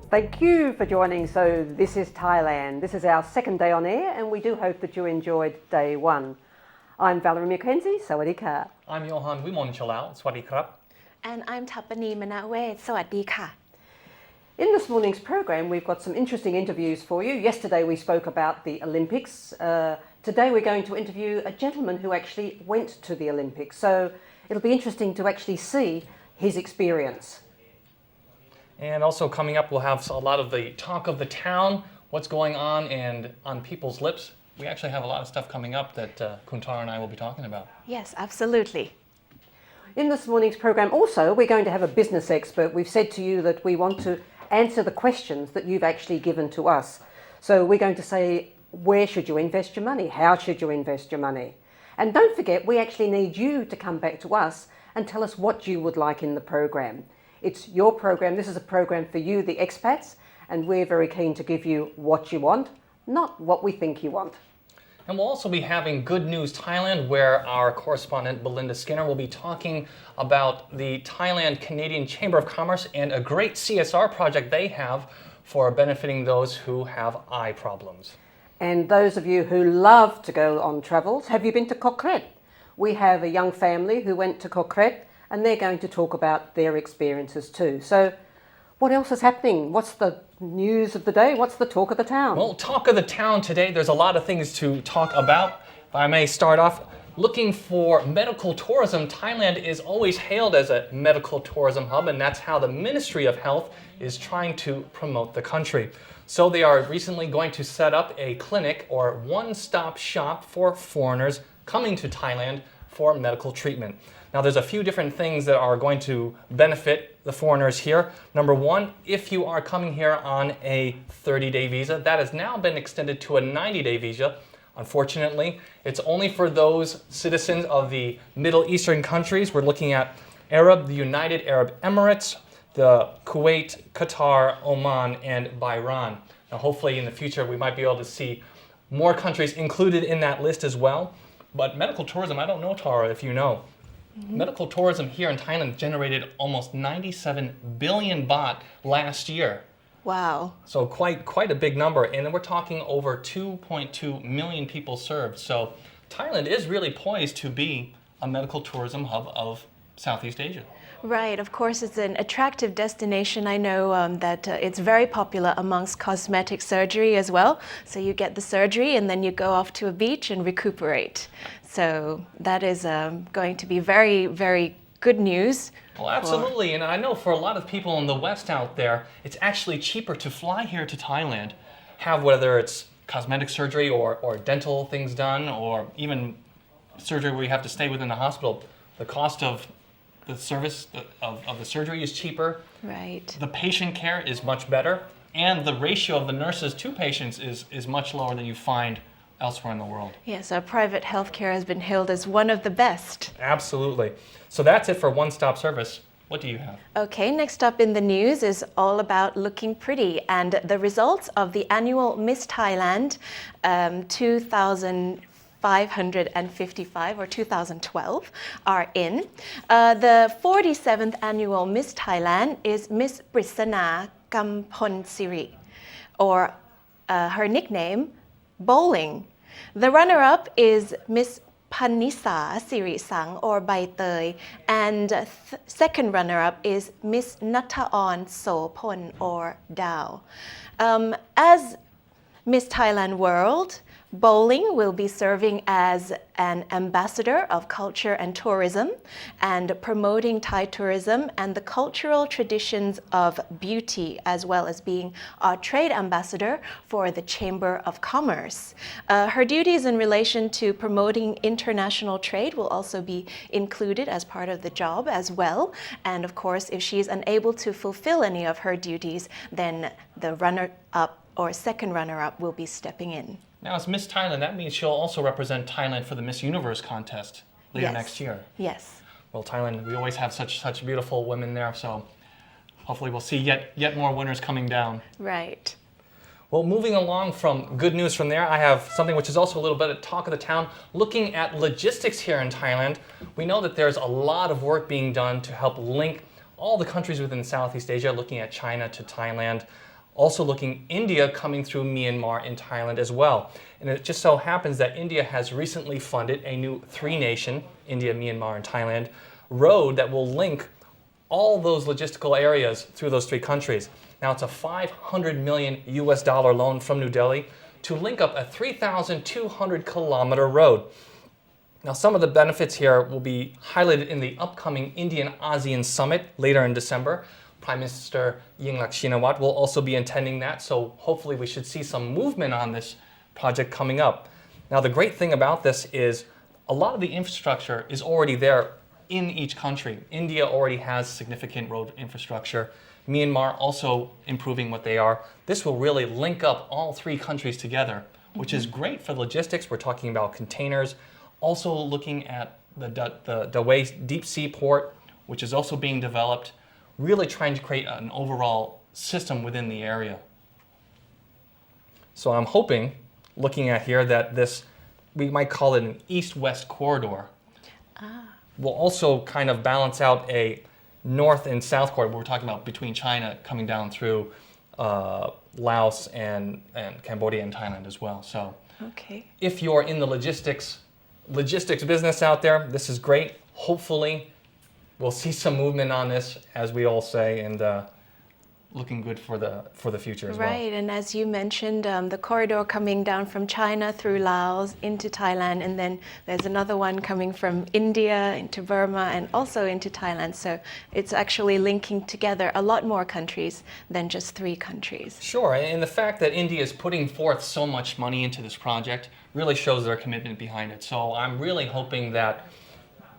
Thank you for joining. So this is Thailand. This is our second day on air and we do hope that you enjoyed day one. I'm Valerie McKenzie, Sawadee ka. I'm Johan Wimon Chalao, Swadee krap. And I'm Tapani Manawet, สวัสดีค่ะ In this morning's program, we've got some interesting interviews for you. Yesterday we spoke about the Olympics. Today we're going to interview a gentleman who actually went to the Olympics. So it'll be interesting to actually see his experience. And also coming up, we'll have a lot of the talk of the town, what's going on and on people's lips. We actually have a lot of stuff coming up that Kuntar and I will be talking about. Yes, absolutely. In this morning's program also, we're going to have a business expert. We've said to you that we want to answer the questions that you've actually given to us. So we're going to say, where should you invest your money? How should you invest your money? And don't forget, we actually need you to come back to us and tell us what you would like in the program. It's your program. This is a program for you, the expats, and we're very keen to give you what you want, not what we think you want. And we'll also be having Good News Thailand, where our correspondent Belinda Skinner will be talking about the Thailand Canadian Chamber of Commerce and a great CSR project they have for benefiting those who have eye problems. And those of you who love to go on travels, have you been to Kokret? We have a young family who went to Kokret and they're going to talk about their experiences too. So what else is happening? What's the news of the day? What's the talk of the town? Well, talk of the town today, there's a lot of things to talk about. If I may start off, looking for medical tourism. Thailand is always hailed as a medical tourism hub, and that's how the Ministry of Health is trying to promote the country. So they are recently going to set up a clinic or one-stop shop for foreigners coming to Thailand for medical treatment. Now, there's a few different things that are going to benefit the foreigners here. Number one, if you are coming here on a 30-day visa, that has now been extended to a 90-day visa. Unfortunately, it's only for those citizens of the Middle Eastern countries. We're looking at the United Arab Emirates, the Kuwait, Qatar, Oman, and Bahrain. Now, hopefully in the future, we might be able to see more countries included in that list as well. But medical tourism, I don't know, Tara, if you know. Medical tourism here in Thailand generated almost 97 billion baht last year. Wow. So quite a big number. And then we're talking over 2.2 million people served. So Thailand is really poised to be a medical tourism hub of Southeast Asia. Right, of course, it's an attractive destination. I know that it's very popular amongst cosmetic surgery as well. So you get the surgery and then you go off to a beach and recuperate. So that is going to be very, very good news. Well, absolutely. And I know for a lot of people in the West out there, it's actually cheaper to fly here to Thailand, have whether it's cosmetic surgery or dental things done, or even surgery where you have to stay within the hospital. The cost of the service of the surgery is cheaper. Right. The patient care is much better, and the ratio of the nurses to patients is much lower than you find elsewhere in the world. Yes, our private healthcare has been hailed as one of the best. Absolutely. So that's it for one-stop service. What do you have? Okay, next up in the news is all about looking pretty, and the results of the annual Miss Thailand 2555 or 2012 are in. The 47th annual Miss Thailand is Miss Prissana Kampon Siri, or her nickname, Bowling. The runner-up is Miss Panisa Siri Sang, or Bai Tei, and second runner-up is Miss Nataon Sopon, or Dao. As Miss Thailand World, Bowling will be serving as an ambassador of culture and tourism and promoting Thai tourism and the cultural traditions of beauty, as well as being our trade ambassador for the Chamber of Commerce. Her duties in relation to promoting international trade will also be included as part of the job as well. And of course, if she's unable to fulfill any of her duties, then the runner-up or second runner-up will be stepping in. Now, as Miss Thailand, that means she'll also represent Thailand for the Miss Universe contest later next year. Yes. Well, Thailand, we always have such beautiful women there, so hopefully we'll see yet more winners coming down. Right. Well, moving along from good news from there, I have something which is also a little bit of talk of the town. Looking at logistics here in Thailand, we know that there's a lot of work being done to help link all the countries within Southeast Asia, looking at China to Thailand. Also looking India coming through Myanmar and Thailand as well. And it just so happens that India has recently funded a new three-nation, India, Myanmar, and Thailand, road that will link all those logistical areas through those three countries. Now it's a $500 million loan from New Delhi to link up a 3,200 kilometer road. Now some of the benefits here will be highlighted in the upcoming Indian-ASEAN Summit later in December. Prime Minister Yingluck Shinawatra will also be attending that, so hopefully we should see some movement on this project coming up. Now the great thing about this is a lot of the infrastructure is already there in each country. India already has significant road infrastructure. Myanmar also improving what they are. This will really link up all three countries together, which is great for logistics. We're talking about containers. Also looking at the Dawei deep sea port, which is also being developed, really trying to create an overall system within the area. So I'm hoping, looking at here, that this, we might call it an east-west corridor, will also kind of balance out a north and south corridor. We're talking about between China coming down through Laos and Cambodia and Thailand as well. So if you're in the logistics business out there, this is great. Hopefully we'll see some movement on this, as we all say, and looking good for the future as well. Right, and as you mentioned, the corridor coming down from China through Laos into Thailand, and then there's another one coming from India into Burma and also into Thailand. So it's actually linking together a lot more countries than just three countries. Sure, and the fact that India is putting forth so much money into this project really shows their commitment behind it. So I'm really hoping that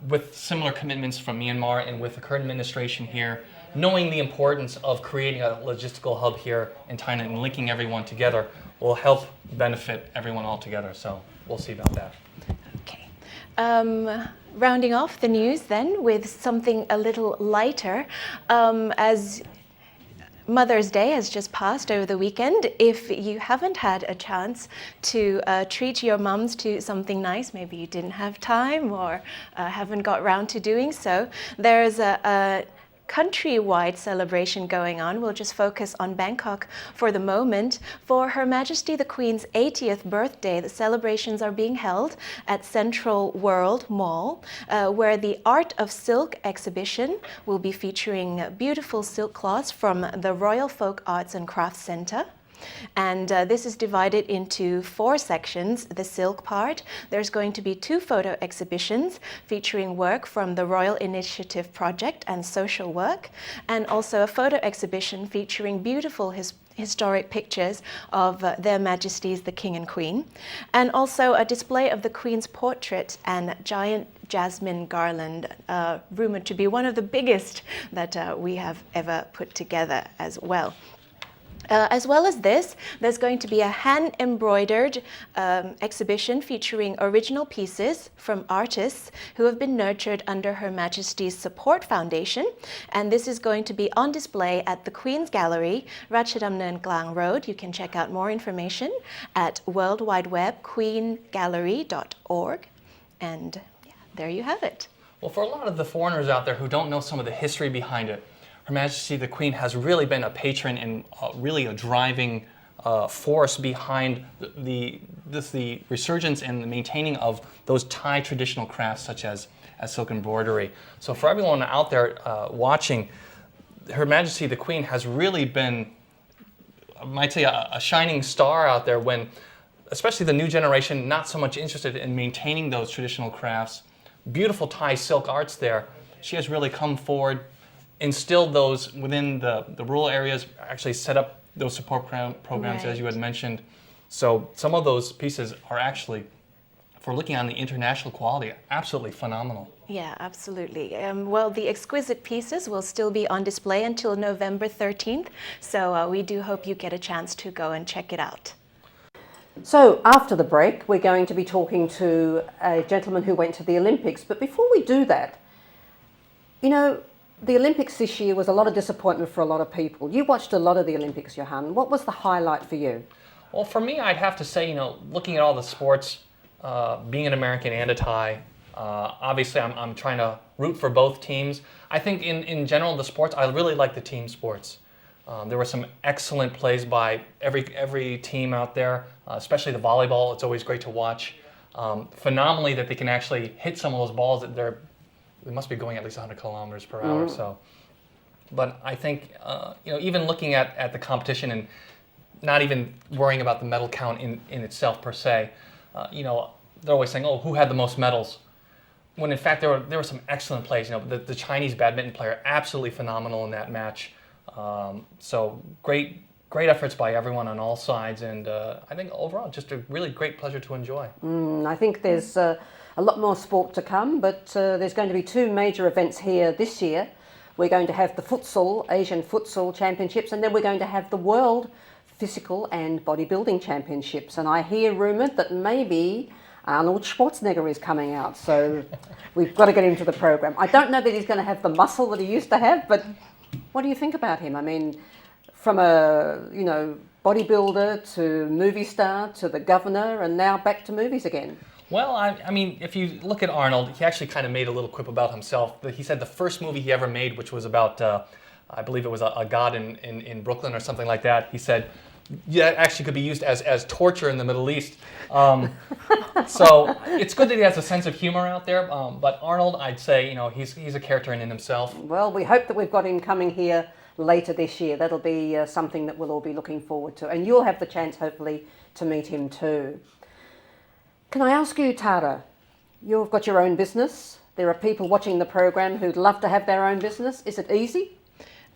with similar commitments from Myanmar and with the current administration here, knowing the importance of creating a logistical hub here in Thailand and linking everyone together will help benefit everyone all together. So we'll see about that. Okay. Rounding off the news then with something a little lighter. As Mother's Day has just passed over the weekend. If you haven't had a chance to treat your mums to something nice, maybe you didn't have time or haven't got round to doing so, there's a countrywide celebration going on. We'll just focus on Bangkok for the moment. For Her Majesty the Queen's 80th birthday, the celebrations are being held at Central World Mall, where the Art of Silk exhibition will be featuring beautiful silk cloths from the Royal Folk Arts and Crafts Centre. And this is divided into 4 sections. The silk part, there's going to be 2 photo exhibitions featuring work from the Royal Initiative Project and social work, and also a photo exhibition featuring beautiful historic pictures of Their Majesties the King and Queen, and also a display of the Queen's portrait and giant jasmine garland, rumored to be one of the biggest that we have ever put together as well. As well as this, there's going to be a hand-embroidered exhibition featuring original pieces from artists who have been nurtured under Her Majesty's Support Foundation. And this is going to be on display at the Queen's Gallery, Ratchadamnern Klang Road. You can check out more information at worldwideweb.queengallery.org. And yeah, there you have it. Well, for a lot of the foreigners out there who don't know some of the history behind it, Her Majesty the Queen has really been a patron and really a driving force behind the resurgence and the maintaining of those Thai traditional crafts such as silk embroidery. So for everyone out there watching, Her Majesty the Queen has really been, I might say, a shining star out there when, especially the new generation, not so much interested in maintaining those traditional crafts. Beautiful Thai silk arts there. She has really come forward, instilled those within the rural areas, actually set up those support programs, as you had mentioned. So some of those pieces are actually, for looking on the international quality, absolutely phenomenal. Yeah, absolutely. Well, the exquisite pieces will still be on display until November 13th, so we do hope you get a chance to go and check it out. So after the break, we're going to be talking to a gentleman who went to the Olympics. But before we do that, you know, the Olympics this year was a lot of disappointment for a lot of people. You watched a lot of the Olympics, Johan. What was the highlight for you? Well, for me, I'd have to say, you know, looking at all the sports, being an American and a Thai, obviously I'm trying to root for both teams. I think in general, the sports, I really like the team sports. There were some excellent plays by every team out there, especially the volleyball. It's always great to watch. Phenomenally that they can actually hit some of those balls that they must be going at least 100 kilometers per hour. So, but I think even looking at the competition and not even worrying about the medal count in itself per se, they're always saying, "Oh, who had the most medals?" When in fact there were some excellent plays. The Chinese badminton player, absolutely phenomenal in that match. So great efforts by everyone on all sides, and I think overall just a really great pleasure to enjoy. I think there's a lot more sport to come, but there's going to be two major events here this year. We're going to have the Asian Futsal Championships, and then we're going to have the World Physical and Bodybuilding Championships. And I hear rumoured that maybe Arnold Schwarzenegger is coming out, so we've got to get him to the program. I don't know that he's going to have the muscle that he used to have, but what do you think about him? I mean, from a bodybuilder to movie star to the governor, and now back to movies again. Well, I mean, if you look at Arnold, he actually kind of made a little quip about himself. He said the first movie he ever made, which was about, I believe it was a god in Brooklyn or something like that, he said, yeah, it actually could be used as torture in the Middle East. So it's good that he has a sense of humor out there. But Arnold, I'd say, he's a character in himself. Well, we hope that we've got him coming here later this year. That'll be something that we'll all be looking forward to. And you'll have the chance, hopefully, to meet him too. Can I ask you, Tara, you've got your own business. There are people watching the program who'd love to have their own business. Is it easy?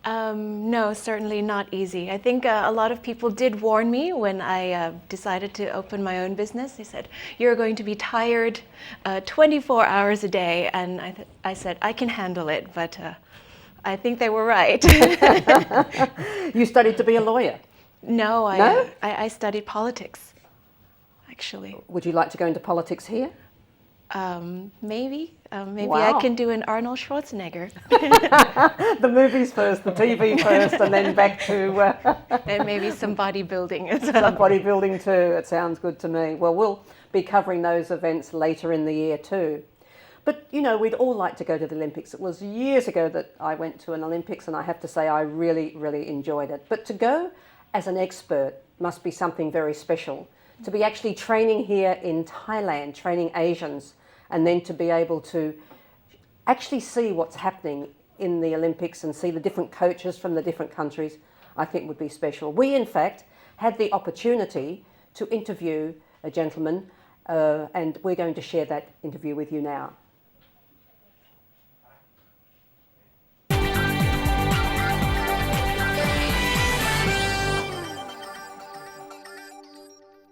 No, certainly not easy. I think a lot of people did warn me when I decided to open my own business. They said, "You're going to be tired 24 hours a day." And I said, "I can handle it," but I think they were right. You studied to be a lawyer? No, I studied politics, actually. Would you like to go into politics here? Maybe. Maybe Wow. I can do an Arnold Schwarzenegger. The movies first, the TV first, and then back to And maybe some bodybuilding as well. some bodybuilding too. It sounds good to me. Well, we'll be covering those events later in the year too. But, we'd all like to go to the Olympics. It was years ago that I went to an Olympics, and I have to say I really, really enjoyed it. But to go as an expert must be something very special. To be actually training here in Thailand, training Asians, and then to be able to actually see what's happening in the Olympics and see the different coaches from the different countries, I think would be special. We, in fact, had the opportunity to interview a gentleman, and we're going to share that interview with you now.